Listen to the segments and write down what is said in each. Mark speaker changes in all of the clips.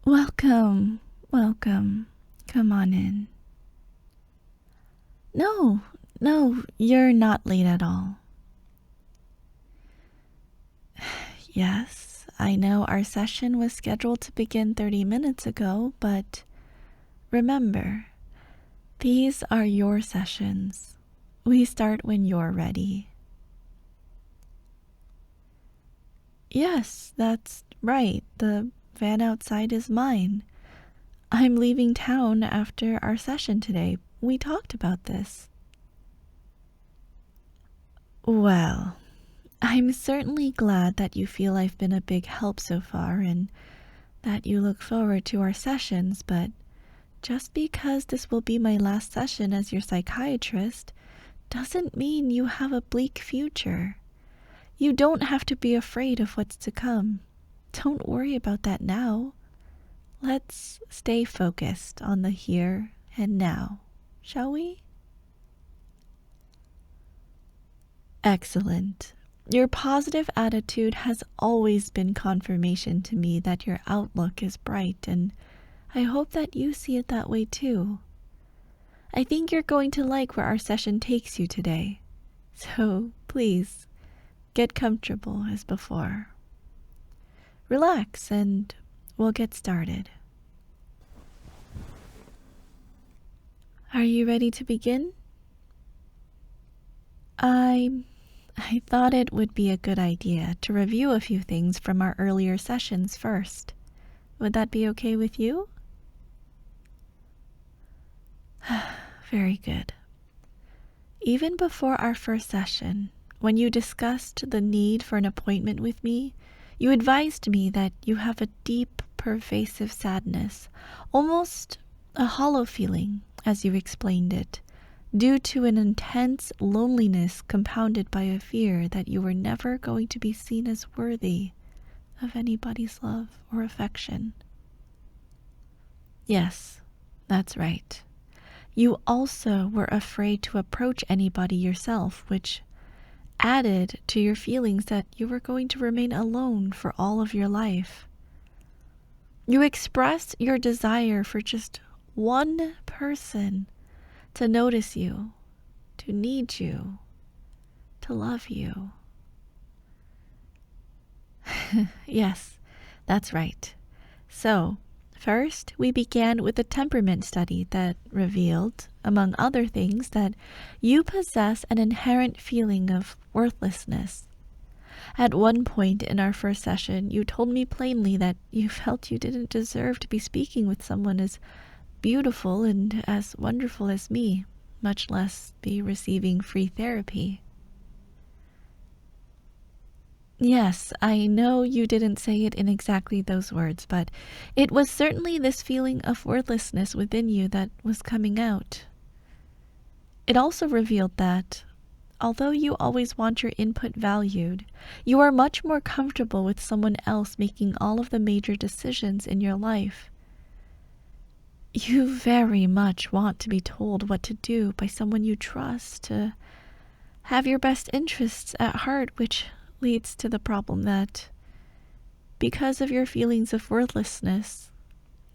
Speaker 1: Welcome, welcome. Come on in. No, you're not late at all. Yes, I know our session was scheduled to begin 30 minutes ago, but remember, these are your sessions. We start when you're ready. Yes, that's right. The van outside is mine. I'm leaving town after our session today. We talked about this. Well, I'm certainly glad that you feel I've been a big help so far and that you look forward to our sessions, but just because this will be my last session as your psychiatrist doesn't mean you have a bleak future. You don't have to be afraid of what's to come. Don't worry about that now. Let's stay focused on the here and now, shall we? Excellent. Your positive attitude has always been confirmation to me that your outlook is bright, and I hope that you see it that way too. I think you're going to like where our session takes you today. So please, get comfortable as before. Relax and we'll get started. Are you ready to begin? I thought it would be a good idea to review a few things from our earlier sessions first. Would that be okay with you? Very good. Even before our first session, when you discussed the need for an appointment with me, you advised me that you have a deep, pervasive sadness, almost a hollow feeling, as you explained it, due to an intense loneliness compounded by a fear that you were never going to be seen as worthy of anybody's love or affection. Yes, that's right. You also were afraid to approach anybody yourself, which added to your feelings that you were going to remain alone for all of your life. You expressed your desire for just one person to notice you, to need you, to love you. Yes, that's right. So, first, we began with a temperament study that revealed, among other things, that you possess an inherent feeling of worthlessness. At one point in our first session, you told me plainly that you felt you didn't deserve to be speaking with someone as beautiful and as wonderful as me, much less be receiving free therapy. Yes, I know you didn't say it in exactly those words, but it was certainly this feeling of worthlessness within you that was coming out. It also revealed that, although you always want your input valued, you are much more comfortable with someone else making all of the major decisions in your life. You very much want to be told what to do by someone you trust, to have your best interests at heart, which leads to the problem that, because of your feelings of worthlessness,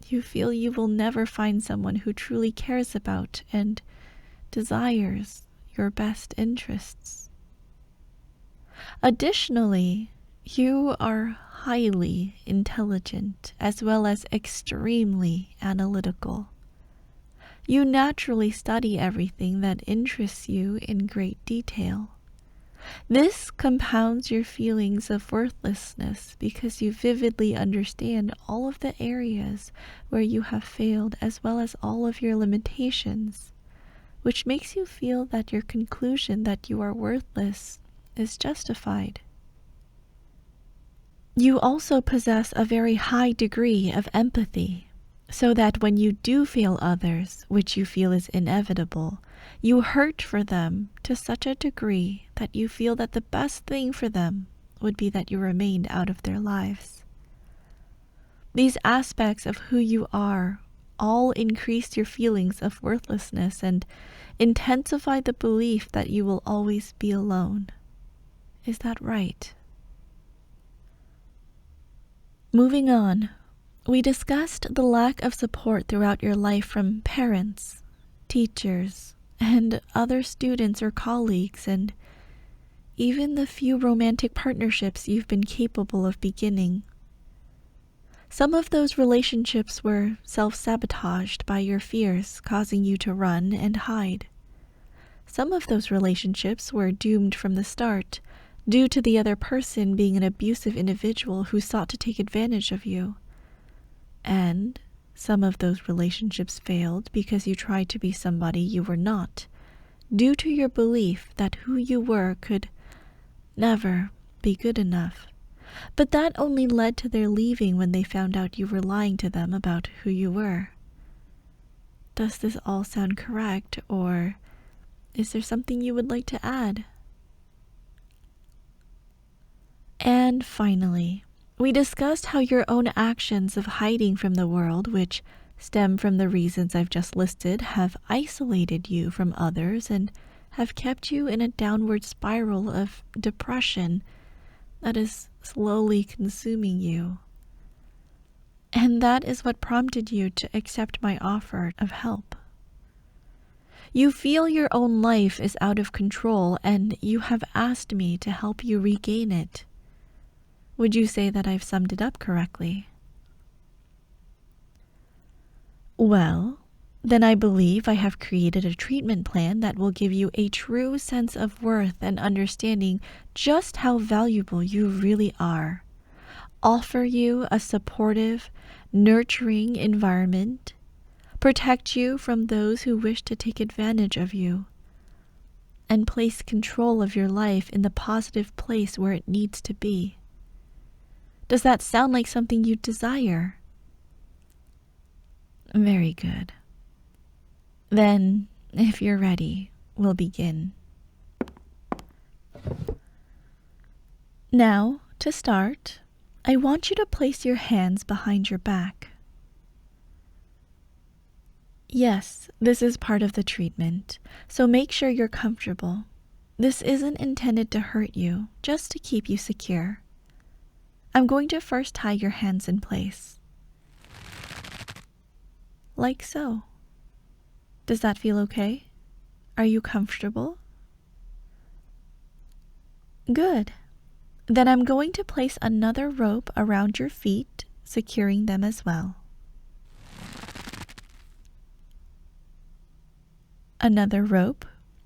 Speaker 1: you feel you will never find someone who truly cares about and desires your best interests. Additionally, you are highly intelligent as well as extremely analytical. You naturally study everything that interests you in great detail. This compounds your feelings of worthlessness because you vividly understand all of the areas where you have failed as well as all of your limitations, which makes you feel that your conclusion that you are worthless is justified. You also possess a very high degree of empathy, so that when you do fail others, which you feel is inevitable, you hurt for them to such a degree that you feel that the best thing for them would be that you remained out of their lives. These aspects of who you are all increase your feelings of worthlessness and intensify the belief that you will always be alone. Is that right? Moving on, We discussed the lack of support throughout your life from parents, teachers, and other students or colleagues, and even the few romantic partnerships you've been capable of beginning. Some of those relationships were self-sabotaged by your fears, causing you to run and hide. Some of those relationships were doomed from the start, due to the other person being an abusive individual who sought to take advantage of you. And some of those relationships failed because you tried to be somebody you were not, due to your belief that who you were could never be good enough. But that only led to their leaving when they found out you were lying to them about who you were. Does this all sound correct, or is there something you would like to add? And finally, we discussed how your own actions of hiding from the world, which stem from the reasons I've just listed, have isolated you from others and have kept you in a downward spiral of depression that is slowly consuming you. And that is what prompted you to accept my offer of help. You feel your own life is out of control, and you have asked me to help you regain it. Would you say that I've summed it up correctly? Well, then I believe I have created a treatment plan that will give you a true sense of worth and understanding just how valuable you really are. Offer you a supportive, nurturing environment. Protect you from those who wish to take advantage of you. And place control of your life in the positive place where it needs to be. Does that sound like something you desire? Very good. Then, if you're ready, we'll begin. Now, to start, I want you to place your hands behind your back. Yes, this is part of the treatment, so make sure you're comfortable. This isn't intended to hurt you, just to keep you secure. I'm going to first tie your hands in place. Like so. Does that feel okay? Are you comfortable? Good. Then I'm going to place another rope around your feet, securing them as well. Another rope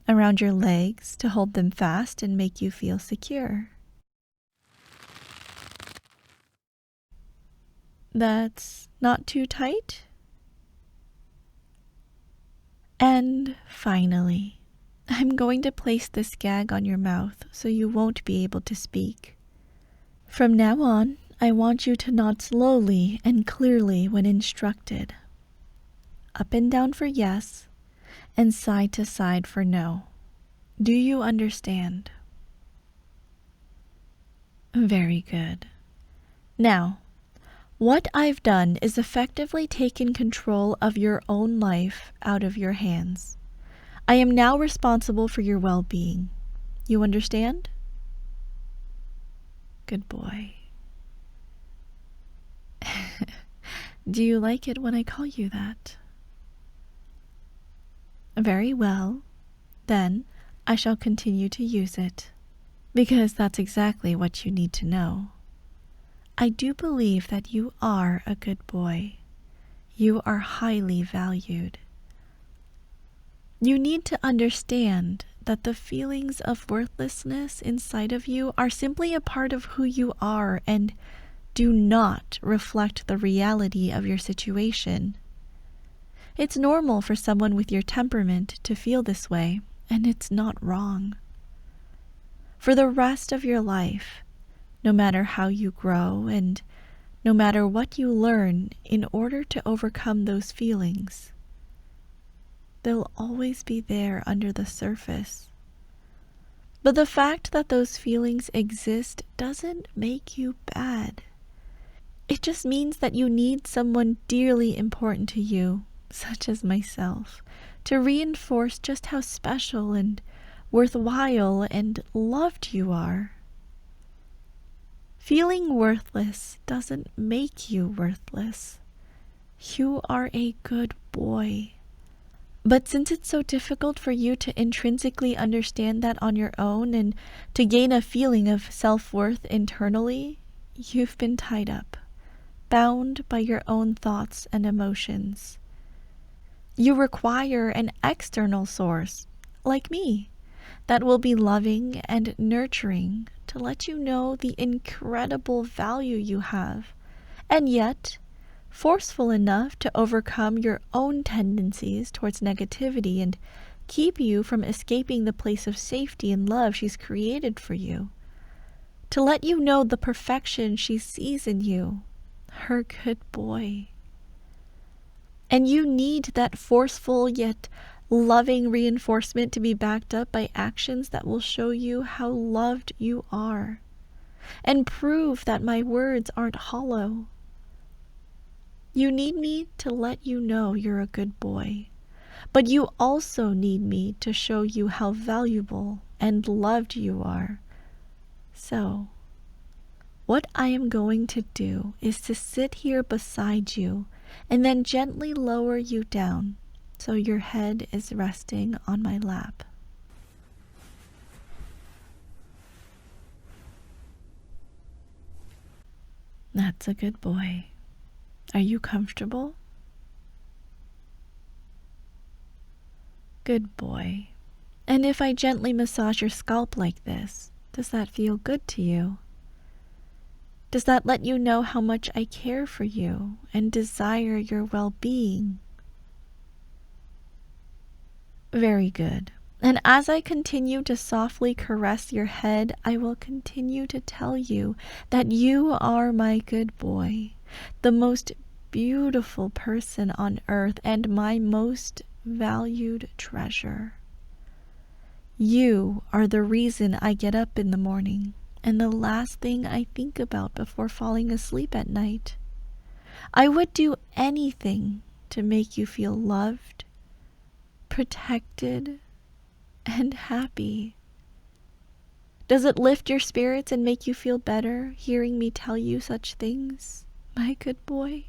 Speaker 1: around your legs to hold them fast and make you feel secure. That's not too tight? And finally, I'm going to place this gag on your mouth so you won't be able to speak. From now on, I want you to nod slowly and clearly when instructed. Up and down for yes, and side to side for no. Do you understand? Very good. Now, what I've done is effectively taken control of your own life out of your hands. I am now responsible for your well-being. You understand? Good boy. Do you like it when I call you that? Very well. Then I shall continue to use it, because that's exactly what you need to know. I do believe that you are a good boy. You are highly valued. You need to understand that the feelings of worthlessness inside of you are simply a part of who you are and do not reflect the reality of your situation. It's normal for someone with your temperament to feel this way, and it's not wrong. For the rest of your life, no matter how you grow and no matter what you learn in order to overcome those feelings, they'll always be there under the surface. But the fact that those feelings exist doesn't make you bad. It just means that you need someone dearly important to you, such as myself, to reinforce just how special and worthwhile and loved you are. Feeling worthless doesn't make you worthless. You are a good boy. But since it's so difficult for you to intrinsically understand that on your own and to gain a feeling of self-worth internally, you've been tied up, bound by your own thoughts and emotions. You require an external source, like me, that will be loving and nurturing to let you know the incredible value you have, and yet forceful enough to overcome your own tendencies towards negativity and keep you from escaping the place of safety and love she's created for you, to let you know the perfection she sees in you, her good boy. And you need that forceful yet loving reinforcement to be backed up by actions that will show you how loved you are and prove that my words aren't hollow. You need me to let you know you're a good boy, but you also need me to show you how valuable and loved you are. So, what I am going to do is to sit here beside you and then gently lower you down so your head is resting on my lap. That's a good boy. Are you comfortable? Good boy. And if I gently massage your scalp like this, does that feel good to you? Does that let you know how much I care for you and desire your well-being? Very good. And as I continue to softly caress your head, I will continue to tell you that you are my good boy, the most beautiful person on earth and my most valued treasure. You are the reason I get up in the morning and the last thing I think about before falling asleep at night. I would do anything to make you feel loved, protected, and happy. Does it lift your spirits and make you feel better hearing me tell you such things, my good boy?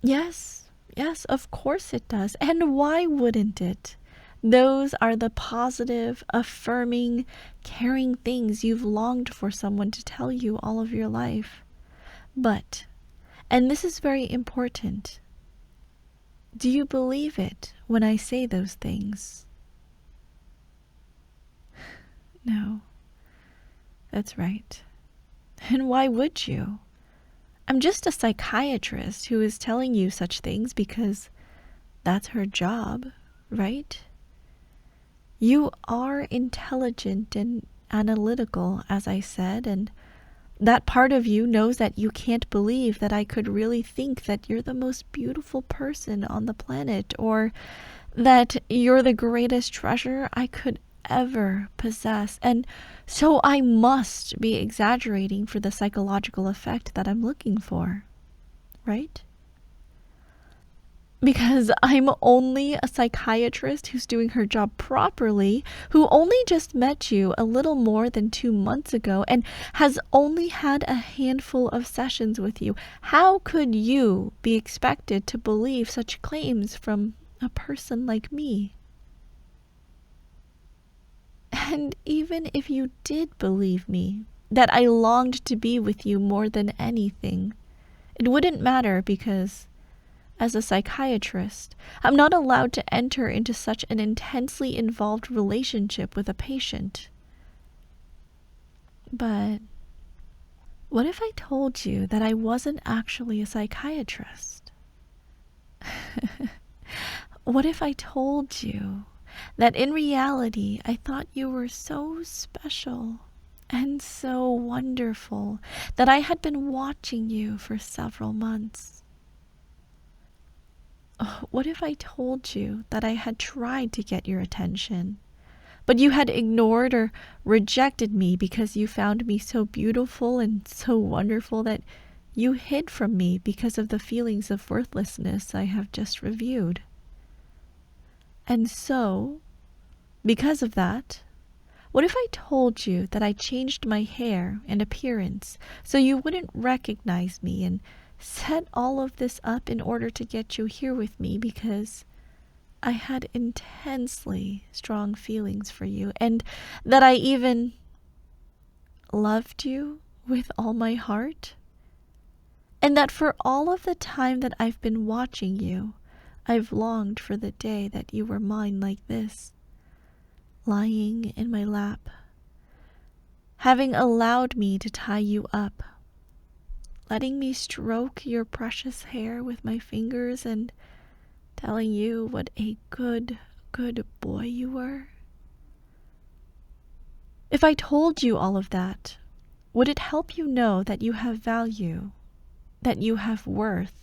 Speaker 1: Yes, of course it does. And why wouldn't it? Those are the positive, affirming, caring things you've longed for someone to tell you all of your life. But, and this is very important, do you believe it when I say those things? No, that's right. And why would you? I'm just a psychiatrist who is telling you such things because that's her job, right? You are intelligent and analytical, as I said, and that part of you knows that you can't believe that I could really think that you're the most beautiful person on the planet, or that you're the greatest treasure I could ever possess. And so I must be exaggerating for the psychological effect that I'm looking for, right? Because I'm only a psychiatrist who's doing her job properly, who only just met you a little more than 2 months ago and has only had a handful of sessions with you. How could you be expected to believe such claims from a person like me? And even if you did believe me, that I longed to be with you more than anything, it wouldn't matter because as a psychiatrist, I'm not allowed to enter into such an intensely involved relationship with a patient. But what if I told you that I wasn't actually a psychiatrist? What if I told you that in reality I thought you were so special and so wonderful that I had been watching you for several months? What if I told you that I had tried to get your attention, but you had ignored or rejected me because you found me so beautiful and so wonderful that you hid from me because of the feelings of worthlessness I have just reviewed? And so, because of that, What if I told you that I changed my hair and appearance so you wouldn't recognize me, and set all of this up in order to get you here with me because I had intensely strong feelings for you, and that I even loved you with all my heart? And that for all of the time that I've been watching you, I've longed for the day that you were mine like this, lying in my lap, having allowed me to tie you up, letting me stroke your precious hair with my fingers, and telling you what a good boy you were? If I told you all of that, would it help you know that you have value, that you have worth?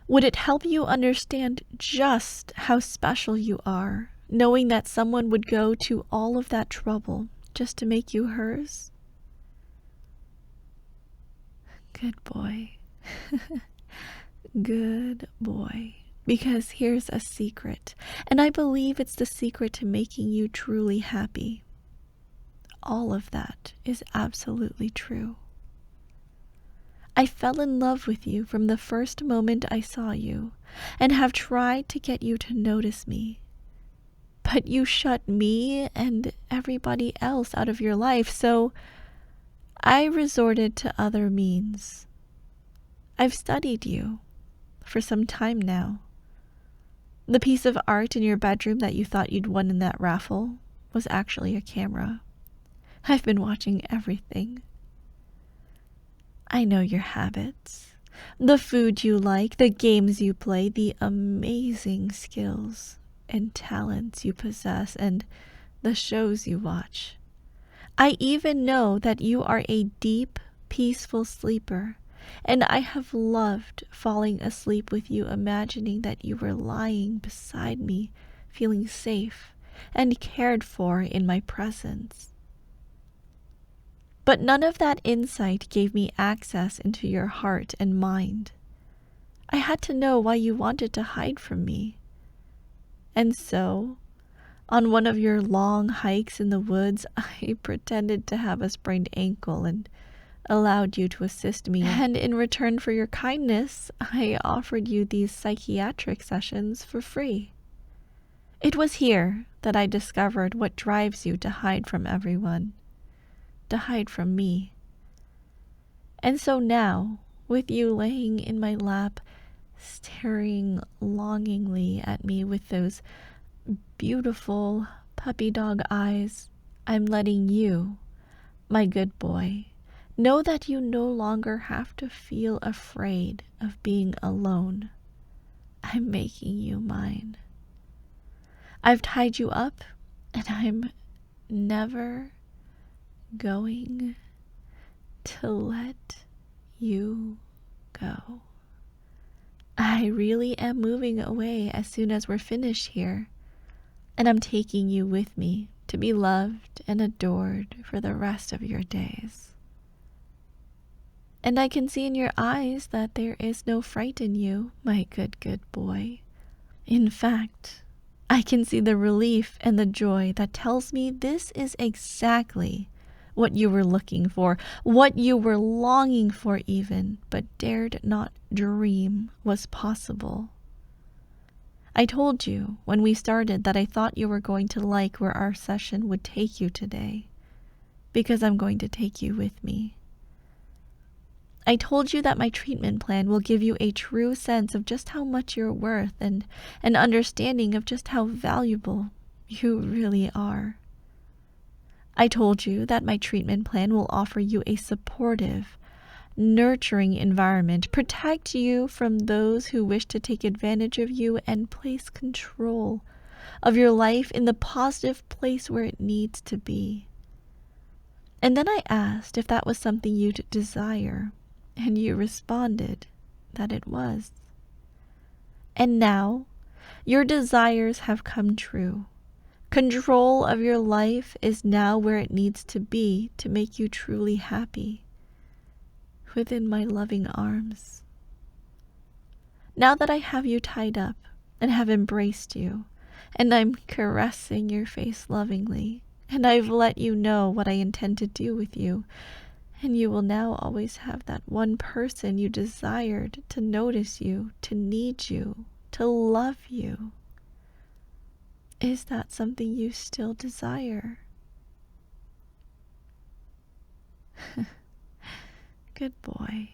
Speaker 1: Would it help you understand just how special you are, knowing that someone would go to all of that trouble just to make you hers? Good boy. Good boy. Because here's a secret, and I believe it's the secret to making you truly happy. All of that is absolutely true. I fell in love with you from the first moment I saw you, and have tried to get you to notice me. But you shut me and everybody else out of your life, so I resorted to other means. I've studied you for some time now. The piece of art in your bedroom that you thought you'd won in that raffle was actually a camera. I've been watching everything. I know your habits, the food you like, the games you play, the amazing skills and talents you possess, and the shows you watch. I even know that you are a deep, peaceful sleeper, and I have loved falling asleep with you, imagining that you were lying beside me, feeling safe and cared for in my presence. But none of that insight gave me access into your heart and mind. I had to know why you wanted to hide from me. And so, on one of your long hikes in the woods, I pretended to have a sprained ankle and allowed you to assist me. And in return for your kindness, I offered you these psychiatric sessions for free. It was here that I discovered what drives you to hide from everyone, to hide from me. And so now, with you laying in my lap, staring longingly at me with those beautiful puppy dog eyes, I'm letting you, my good boy, know that you no longer have to feel afraid of being alone. I'm making you mine. I've tied you up, and I'm never going to let you go. I really am moving away as soon as we're finished here, and I'm taking you with me to be loved and adored for the rest of your days. And I can see in your eyes that there is no fright in you, my good boy. In fact, I can see the relief and the joy that tells me this is exactly what you were looking for, what you were longing for even, but dared not dream was possible. I told you when we started that I thought you were going to like where our session would take you today, because I'm going to take you with me. I told you that my treatment plan will give you a true sense of just how much you're worth, and an understanding of just how valuable you really are. I told you that my treatment plan will offer you a supportive, nurturing environment, protect you from those who wish to take advantage of you, and place control of your life in the positive place where it needs to be. And then I asked if that was something you'd desire, and you responded that it was. And now, your desires have come true. Control of your life is now where it needs to be to make you truly happy, within my loving arms. Now that I have you tied up and have embraced you, and I'm caressing your face lovingly, and I've let you know what I intend to do with you, and you will now always have that one person you desired to notice you, to need you, to love you. Is that something you still desire? Good boy.